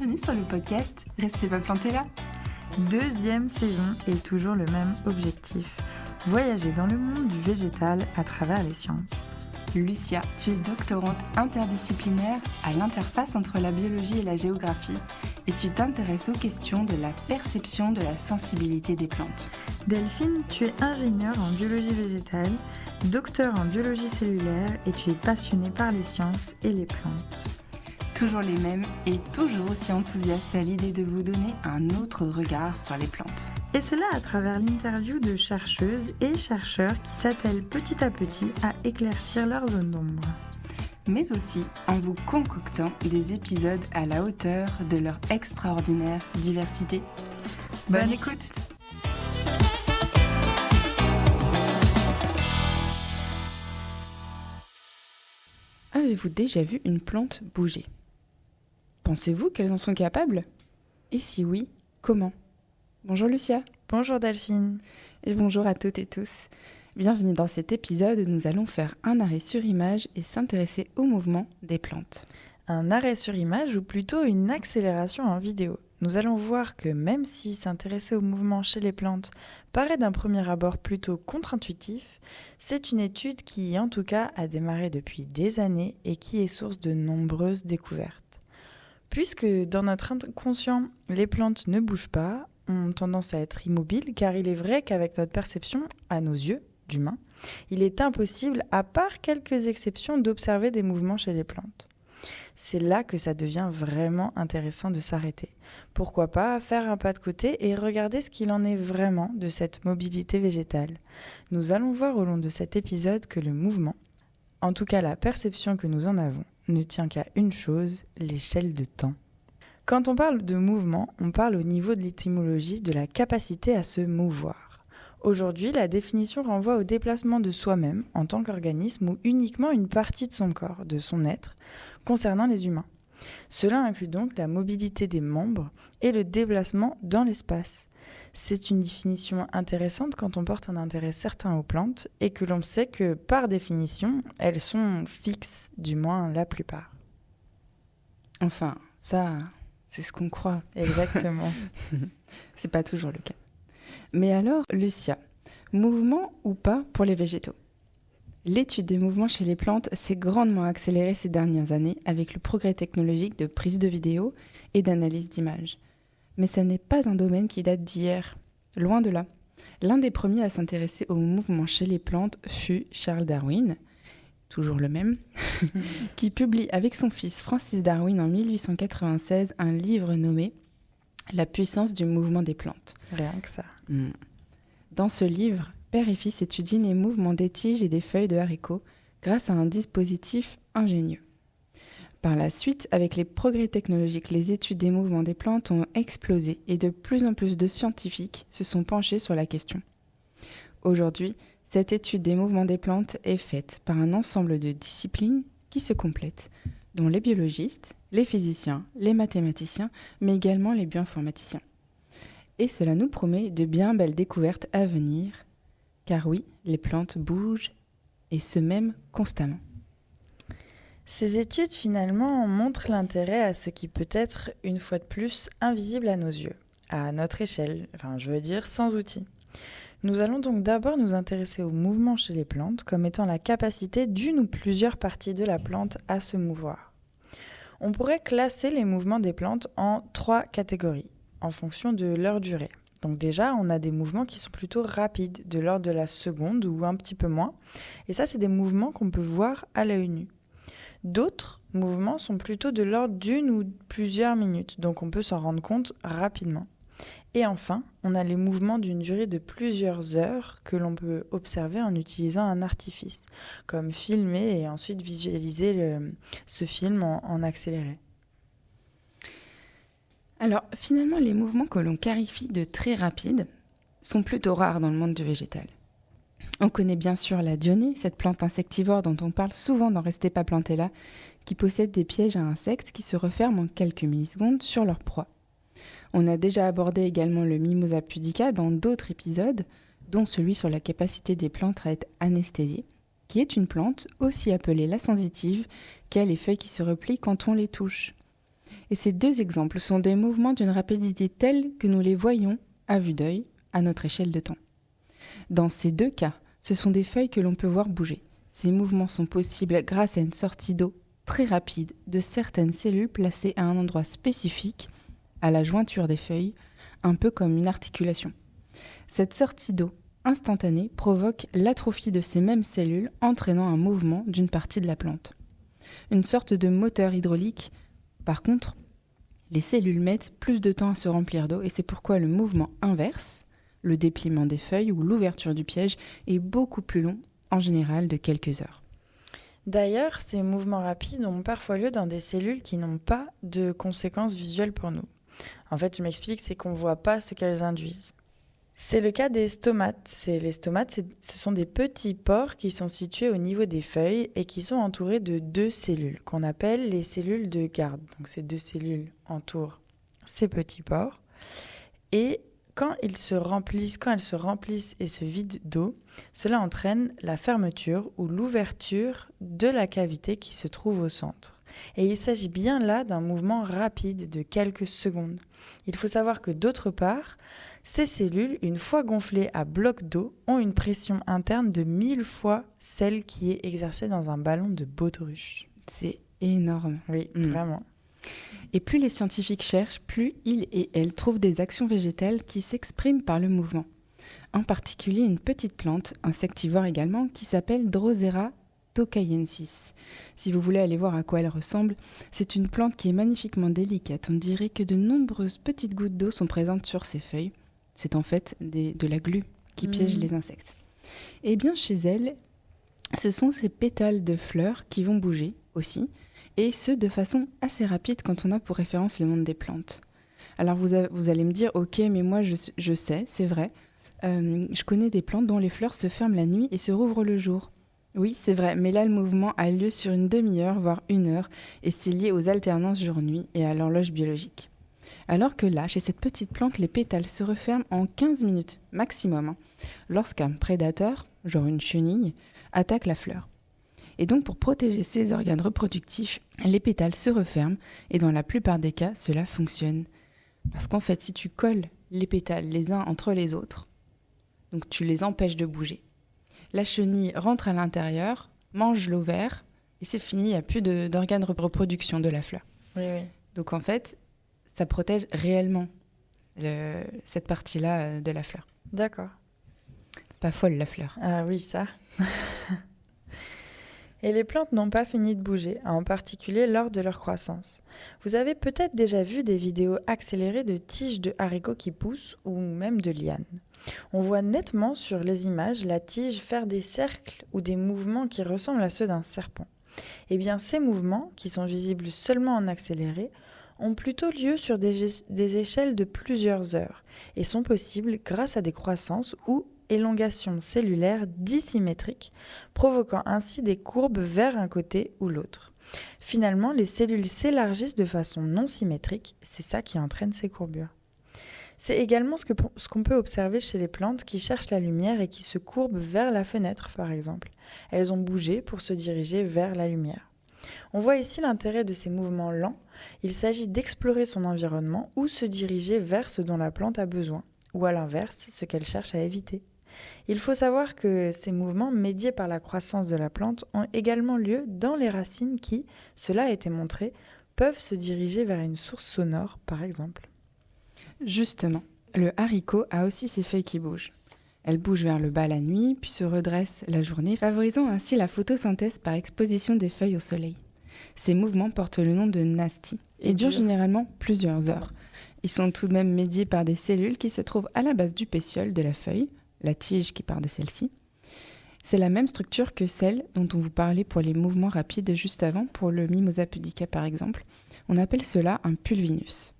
Bienvenue sur le podcast Restez pas plantés là. Deuxième saison et toujours le même objectif, voyager dans le monde du végétal à travers les sciences. Lucia, tu es doctorante interdisciplinaire à l'interface entre la biologie et la géographie et tu t'intéresses aux questions de la perception de la sensibilité des plantes. Delphine, tu es ingénieure en biologie végétale, docteur en biologie cellulaire et tu es passionnée par les sciences et les plantes. Toujours les mêmes et toujours aussi enthousiastes à l'idée de vous donner un autre regard sur les plantes. Et cela à travers l'interview de chercheuses et chercheurs qui s'attellent petit à petit à éclaircir leur zone d'ombre. Mais aussi en vous concoctant des épisodes à la hauteur de leur extraordinaire diversité. Bonne écoute! Avez-vous déjà vu une plante bouger ? Pensez-vous qu'elles en sont capables ? Et si oui, comment ? Bonjour Lucia. Bonjour Delphine. Et bonjour à toutes et tous. Bienvenue dans cet épisode où nous allons faire un arrêt sur image et s'intéresser au mouvement des plantes. Un arrêt sur image ou plutôt une accélération en vidéo. Nous allons voir que même si s'intéresser au mouvement chez les plantes paraît d'un premier abord plutôt contre-intuitif, c'est une étude qui en tout cas a démarré depuis des années et qui est source de nombreuses découvertes. Puisque dans notre inconscient, les plantes ne bougent pas, ont tendance à être immobiles, car il est vrai qu'avec notre perception, à nos yeux, d'humains, il est impossible, à part quelques exceptions, d'observer des mouvements chez les plantes. C'est là que ça devient vraiment intéressant de s'arrêter. Pourquoi pas faire un pas de côté et regarder ce qu'il en est vraiment de cette mobilité végétale. Nous allons voir au long de cet épisode que le mouvement, en tout cas la perception que nous en avons, ne tient qu'à une chose, l'échelle de temps. Quand on parle de mouvement, on parle au niveau de l'étymologie de la capacité à se mouvoir. Aujourd'hui, la définition renvoie au déplacement de soi-même en tant qu'organisme ou uniquement une partie de son corps, de son être, concernant les humains. Cela inclut donc la mobilité des membres et le déplacement dans l'espace. C'est une définition intéressante quand on porte un intérêt certain aux plantes et que l'on sait que, par définition, elles sont fixes, du moins la plupart. Enfin, ça, c'est ce qu'on croit. Exactement. C'est pas toujours le cas. Mais alors, Lucia, mouvement ou pas pour les végétaux ? L'étude des mouvements chez les plantes s'est grandement accélérée ces dernières années avec le progrès technologique de prise de vidéo et d'analyse d'images. Mais ce n'est pas un domaine qui date d'hier, loin de là. L'un des premiers à s'intéresser aux mouvements chez les plantes fut Charles Darwin, toujours le même, qui publie avec son fils Francis Darwin en 1896 un livre nommé « La puissance du mouvement des plantes ». Rien que ça. Dans ce livre, père et fils étudient les mouvements des tiges et des feuilles de haricots grâce à un dispositif ingénieux. Par la suite, avec les progrès technologiques, les études des mouvements des plantes ont explosé et de plus en plus de scientifiques se sont penchés sur la question. Aujourd'hui, cette étude des mouvements des plantes est faite par un ensemble de disciplines qui se complètent, dont les biologistes, les physiciens, les mathématiciens, mais également les bioinformaticiens. Et cela nous promet de bien belles découvertes à venir, car oui, les plantes bougent et se même constamment. Ces études finalement montrent l'intérêt à ce qui peut être, une fois de plus, invisible à nos yeux, à notre échelle, sans outils. Nous allons donc d'abord nous intéresser au mouvement chez les plantes comme étant la capacité d'une ou plusieurs parties de la plante à se mouvoir. On pourrait classer les mouvements des plantes en 3 catégories, en fonction de leur durée. Donc déjà, on a des mouvements qui sont plutôt rapides, de l'ordre de la seconde ou un petit peu moins. Et ça, c'est des mouvements qu'on peut voir à l'œil nu. D'autres mouvements sont plutôt de l'ordre d'une ou plusieurs minutes, donc on peut s'en rendre compte rapidement. Et enfin, on a les mouvements d'une durée de plusieurs heures que l'on peut observer en utilisant un artifice, comme filmer et ensuite visualiser ce film en accéléré. Alors, finalement, les mouvements que l'on qualifie de très rapides sont plutôt rares dans le monde du végétal. On connaît bien sûr la dionée, cette plante insectivore dont on parle souvent dans Restez pas plantés là, qui possède des pièges à insectes qui se referment en quelques millisecondes sur leur proie. On a déjà abordé également le Mimosa pudica dans d'autres épisodes, dont celui sur la capacité des plantes à être anesthésiées, qui est une plante aussi appelée la sensitive, qui a les feuilles qui se replient quand on les touche. Et ces deux exemples sont des mouvements d'une rapidité telle que nous les voyons à vue d'œil, à notre échelle de temps. Dans ces deux cas, ce sont des feuilles que l'on peut voir bouger. Ces mouvements sont possibles grâce à une sortie d'eau très rapide de certaines cellules placées à un endroit spécifique, à la jointure des feuilles, un peu comme une articulation. Cette sortie d'eau instantanée provoque l'atrophie de ces mêmes cellules, entraînant un mouvement d'une partie de la plante. Une sorte de moteur hydraulique. Par contre, les cellules mettent plus de temps à se remplir d'eau et c'est pourquoi le mouvement inverse, le dépliement des feuilles ou l'ouverture du piège, est beaucoup plus long, en général de quelques heures. D'ailleurs, ces mouvements rapides ont parfois lieu dans des cellules qui n'ont pas de conséquences visuelles pour nous. En fait, je m'explique, c'est qu'on ne voit pas ce qu'elles induisent. C'est le cas des stomates. Les stomates, ce sont des petits pores qui sont situés au niveau des feuilles et qui sont entourés de deux cellules, qu'on appelle les cellules de garde. Donc ces deux cellules entourent ces petits pores. Et quand elles se remplissent et se vident d'eau, cela entraîne la fermeture ou l'ouverture de la cavité qui se trouve au centre. Et il s'agit bien là d'un mouvement rapide de quelques secondes. Il faut savoir que d'autre part, ces cellules, une fois gonflées à bloc d'eau, ont une pression interne de 1000 fois celle qui est exercée dans un ballon de baudruche. C'est énorme. Oui, vraiment. Et plus les scientifiques cherchent, plus ils et elles trouvent des actions végétales qui s'expriment par le mouvement. En particulier une petite plante, insectivore également, qui s'appelle Drosera tokaiensis. Si vous voulez aller voir à quoi elle ressemble, c'est une plante qui est magnifiquement délicate. On dirait que de nombreuses petites gouttes d'eau sont présentes sur ses feuilles. C'est en fait de la glu qui piège les insectes. Et bien chez elle, ce sont ces pétales de fleurs qui vont bouger aussi, et ce de façon assez rapide quand on a pour référence le monde des plantes. Alors vous allez me dire, ok, mais moi je sais, c'est vrai, je connais des plantes dont les fleurs se ferment la nuit et se rouvrent le jour. Oui, c'est vrai, mais là le mouvement a lieu sur une demi-heure, voire 1 heure, et c'est lié aux alternances jour-nuit et à l'horloge biologique. Alors que là, chez cette petite plante, les pétales se referment en 15 minutes maximum, lorsqu'un prédateur, genre une chenille, attaque la fleur. Et donc pour protéger ses organes reproductifs, les pétales se referment et dans la plupart des cas, cela fonctionne. Parce qu'en fait, si tu colles les pétales les uns entre les autres, donc tu les empêches de bouger, la chenille rentre à l'intérieur, mange l'ovaire et c'est fini, il n'y a plus d'organes de reproduction de la fleur. Oui. Donc en fait, ça protège réellement cette partie-là de la fleur. D'accord. Pas folle la fleur. Ah oui, ça. Et les plantes n'ont pas fini de bouger, en particulier lors de leur croissance. Vous avez peut-être déjà vu des vidéos accélérées de tiges de haricots qui poussent ou même de lianes. On voit nettement sur les images la tige faire des cercles ou des mouvements qui ressemblent à ceux d'un serpent. Eh bien, ces mouvements, qui sont visibles seulement en accéléré, ont plutôt lieu sur des échelles de plusieurs heures et sont possibles grâce à des croissances ou élongation cellulaire dissymétrique, provoquant ainsi des courbes vers un côté ou l'autre. Finalement, les cellules s'élargissent de façon non symétrique, c'est ça qui entraîne ces courbures. C'est également ce qu'on peut observer chez les plantes qui cherchent la lumière et qui se courbent vers la fenêtre, par exemple. Elles ont bougé pour se diriger vers la lumière. On voit ici l'intérêt de ces mouvements lents. Il s'agit d'explorer son environnement ou se diriger vers ce dont la plante a besoin, ou à l'inverse, ce qu'elle cherche à éviter. Il faut savoir que ces mouvements médiés par la croissance de la plante ont également lieu dans les racines qui, cela a été montré, peuvent se diriger vers une source sonore, par exemple. Justement, le haricot a aussi ses feuilles qui bougent. Elles bougent vers le bas la nuit, puis se redressent la journée, favorisant ainsi la photosynthèse par exposition des feuilles au soleil. Ces mouvements portent le nom de nasty et durent généralement plusieurs heures. Ils sont tout de même médiés par des cellules qui se trouvent à la base du pétiole de la feuille, la tige qui part de celle-ci. C'est la même structure que celle dont on vous parlait pour les mouvements rapides juste avant, pour le Mimosa pudica par exemple. On appelle cela un pulvinus.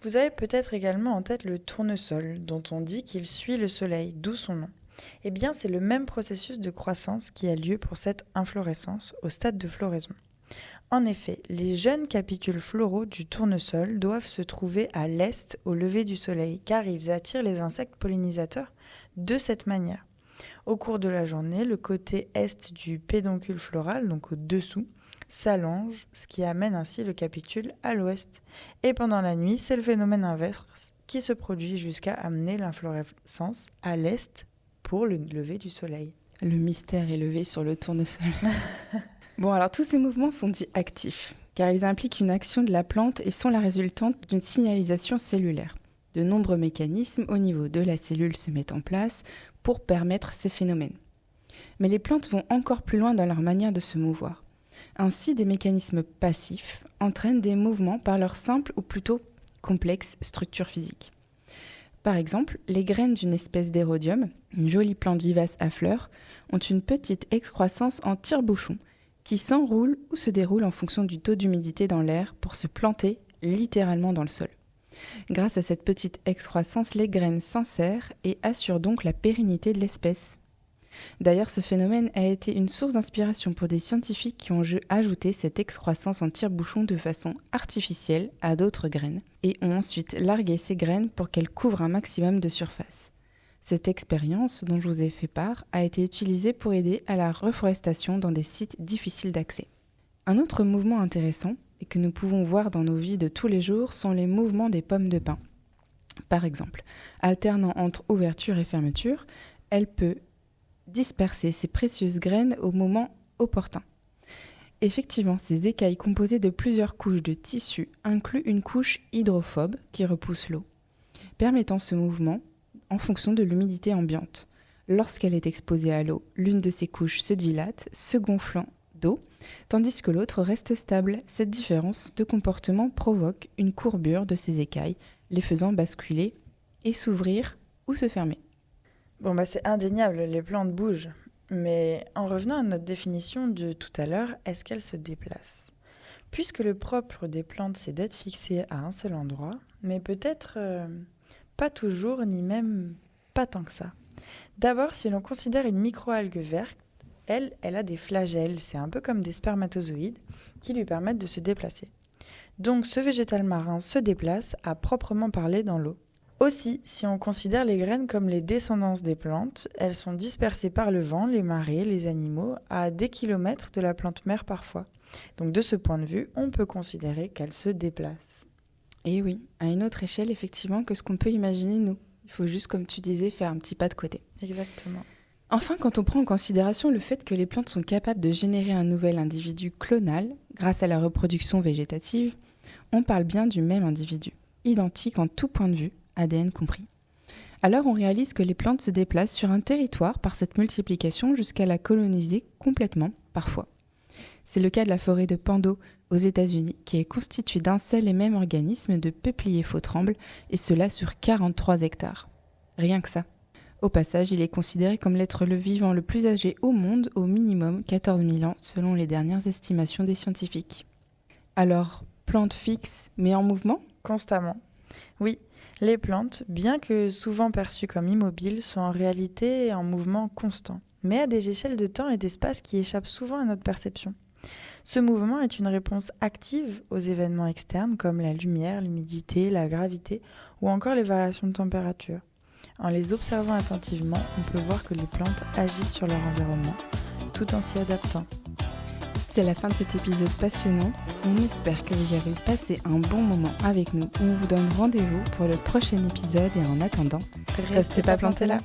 Vous avez peut-être également en tête le tournesol, dont on dit qu'il suit le soleil, d'où son nom. Eh bien, c'est le même processus de croissance qui a lieu pour cette inflorescence au stade de floraison. En effet, les jeunes capitules floraux du tournesol doivent se trouver à l'est au lever du soleil, car ils attirent les insectes pollinisateurs de cette manière. Au cours de la journée, le côté est du pédoncule floral, donc au-dessous, s'allonge, ce qui amène ainsi le capitule à l'ouest. Et pendant la nuit, c'est le phénomène inverse qui se produit jusqu'à amener l'inflorescence à l'est pour le lever du soleil. Le mystère est levé sur le tournesol. Bon, alors tous ces mouvements sont dits actifs, car ils impliquent une action de la plante et sont la résultante d'une signalisation cellulaire. De nombreux mécanismes au niveau de la cellule se mettent en place pour permettre ces phénomènes. Mais les plantes vont encore plus loin dans leur manière de se mouvoir. Ainsi, des mécanismes passifs entraînent des mouvements par leur simple ou plutôt complexe structure physique. Par exemple, les graines d'une espèce d'érodium, une jolie plante vivace à fleurs, ont une petite excroissance en tire-bouchon qui s'enroule ou se déroule en fonction du taux d'humidité dans l'air pour se planter littéralement dans le sol. Grâce à cette petite excroissance, les graines s'insèrent et assurent donc la pérennité de l'espèce. D'ailleurs, ce phénomène a été une source d'inspiration pour des scientifiques qui ont ajouté cette excroissance en tire-bouchon de façon artificielle à d'autres graines et ont ensuite largué ces graines pour qu'elles couvrent un maximum de surface. Cette expérience, dont je vous ai fait part, a été utilisée pour aider à la reforestation dans des sites difficiles d'accès. Un autre mouvement intéressant, et que nous pouvons voir dans nos vies de tous les jours, sont les mouvements des pommes de pin. Par exemple, alternant entre ouverture et fermeture, elle peut disperser ses précieuses graines au moment opportun. Effectivement, ces écailles composées de plusieurs couches de tissu incluent une couche hydrophobe qui repousse l'eau, permettant ce mouvement en fonction de l'humidité ambiante. Lorsqu'elle est exposée à l'eau, l'une de ces couches se dilate, se gonflant d'eau, tandis que l'autre reste stable. Cette différence de comportement provoque une courbure de ces écailles, les faisant basculer et s'ouvrir ou se fermer. Bon, c'est indéniable, les plantes bougent. Mais en revenant à notre définition de tout à l'heure, est-ce qu'elles se déplacent ? Puisque le propre des plantes, c'est d'être fixées à un seul endroit, mais peut-être pas toujours, ni même pas tant que ça. D'abord, si l'on considère une microalgue verte, elle a des flagelles, c'est un peu comme des spermatozoïdes, qui lui permettent de se déplacer. Donc ce végétal marin se déplace à proprement parler dans l'eau. Aussi, si on considère les graines comme les descendances des plantes, elles sont dispersées par le vent, les marées, les animaux, à des kilomètres de la plante mère parfois. Donc de ce point de vue, on peut considérer qu'elles se déplacent. Et oui, à une autre échelle effectivement que ce qu'on peut imaginer nous. Il faut juste, comme tu disais, faire un petit pas de côté. Exactement. Enfin, quand on prend en considération le fait que les plantes sont capables de générer un nouvel individu clonal grâce à la reproduction végétative, on parle bien du même individu, identique en tout point de vue, ADN compris. Alors on réalise que les plantes se déplacent sur un territoire par cette multiplication jusqu'à la coloniser complètement, parfois. C'est le cas de la forêt de Pando aux États-Unis, qui est constituée d'un seul et même organisme de peupliers faux-trembles, et cela sur 43 hectares. Rien que ça. Au passage, il est considéré comme l'être vivant le plus âgé au monde, au minimum 14 000 ans, selon les dernières estimations des scientifiques. Alors, plantes fixes, mais en mouvement ? Constamment. Oui, les plantes, bien que souvent perçues comme immobiles, sont en réalité en mouvement constant, mais à des échelles de temps et d'espace qui échappent souvent à notre perception. Ce mouvement est une réponse active aux événements externes comme la lumière, l'humidité, la gravité ou encore les variations de température. En les observant attentivement, on peut voir que les plantes agissent sur leur environnement, tout en s'y adaptant. C'est la fin de cet épisode passionnant. On espère que vous avez passé un bon moment avec nous. On vous donne rendez-vous pour le prochain épisode et en attendant, restez pas plantés là.